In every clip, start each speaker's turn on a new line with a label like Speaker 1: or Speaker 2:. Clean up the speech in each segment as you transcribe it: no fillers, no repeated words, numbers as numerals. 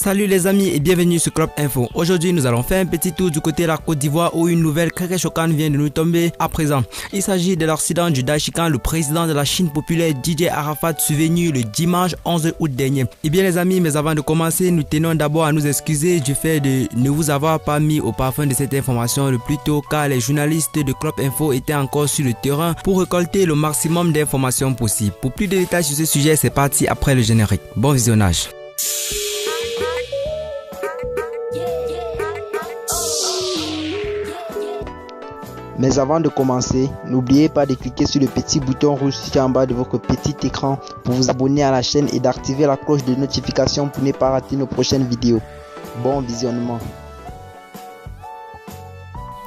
Speaker 1: Salut les amis et bienvenue sur Club Info. Aujourd'hui nous allons faire un petit tour du côté de la Côte d'Ivoire où une nouvelle très choquante vient de nous tomber à présent. Il s'agit de l'accident du Daishikan, le président de la Chine populaire Didier Arafat survenu le dimanche 11 août dernier. Et bien les amis, mais avant de commencer, nous tenons d'abord à nous excuser du fait de ne vous avoir pas mis au parfum de cette information le plus tôt car les journalistes de Club Info étaient encore sur le terrain pour récolter le maximum d'informations possibles. Pour plus de détails sur ce sujet, c'est parti après le générique. Bon visionnage.
Speaker 2: Mais avant de commencer, n'oubliez pas de cliquer sur le petit bouton rouge situé en bas de votre petit écran pour vous abonner à la chaîne et d'activer la cloche de notification pour ne pas rater nos prochaines vidéos. Bon visionnement.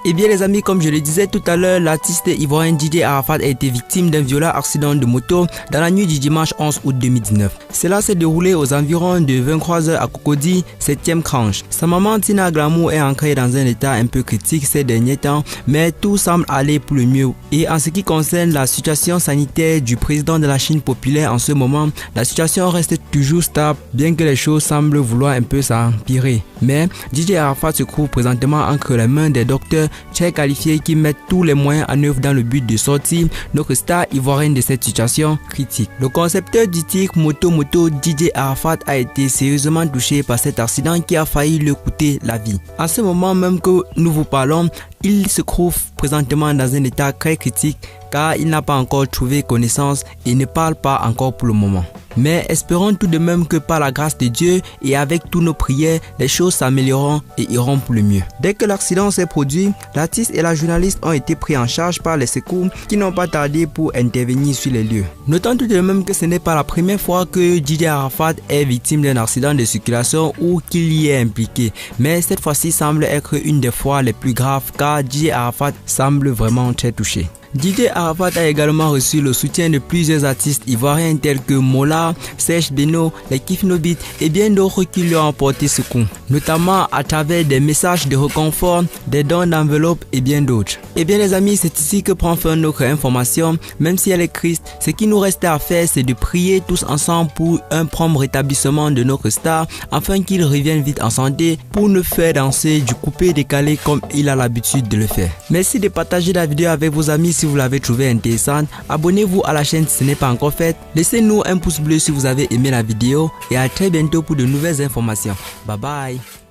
Speaker 1: Et bien les amis, comme je le disais tout à l'heure, l'artiste ivoirien Didier Arafat a été victime d'un violent accident de moto dans la nuit du dimanche 11 août 2019. Cela s'est déroulé aux environs de 23h à Cocody, 7e tranche. Sa maman Tina Glamour est ancrée dans un état un peu critique ces derniers temps, mais tout semble aller pour le mieux. Et en ce qui concerne la situation sanitaire du président de la Chine populaire en ce moment, la situation reste toujours stable, bien que les choses semblent vouloir un peu s'empirer. Mais Didier Arafat se trouve présentement entre les mains des docteurs très qualifiés qui mettent tous les moyens en œuvre dans le but de sortir notre star ivoirienne de cette situation critique. Le concepteur du titre Moto Didier Arafat a été sérieusement touché par cet accident qui a failli lui coûter la vie. En ce moment même que nous vous parlons, il se trouve présentement dans un état très critique car il n'a pas encore trouvé connaissance et ne parle pas encore pour le moment. Mais espérons tout de même que par la grâce de Dieu et avec toutes nos prières, les choses s'amélioreront et iront pour le mieux. Dès que l'accident s'est produit, l'artiste et la journaliste ont été pris en charge par les secours qui n'ont pas tardé pour intervenir sur les lieux. Notons tout de même que ce n'est pas la première fois que Didier Arafat est victime d'un accident de circulation ou qu'il y est impliqué. Mais cette fois-ci semble être une des fois les plus graves car Didier Arafat semble vraiment très touché. Didier Arafat a également reçu le soutien de plusieurs artistes ivoiriens tels que Mola, Serge Beno, les Kifnobit et bien d'autres qui lui ont apporté secours, notamment à travers des messages de réconfort, des dons d'enveloppes et bien d'autres. Et bien les amis, c'est ici que prend fin notre information. Même si elle est triste, ce qui nous reste à faire c'est de prier tous ensemble pour un prompt rétablissement de notre star afin qu'il revienne vite en santé pour nous faire danser du coupé décalé comme il a l'habitude de le faire. Merci de partager la vidéo avec vos amis si vous l'avez trouvé intéressante. Abonnez-vous à la chaîne si ce n'est pas encore fait. Laissez-nous un pouce bleu si vous avez aimé la vidéo et à très bientôt pour de nouvelles informations. Bye bye.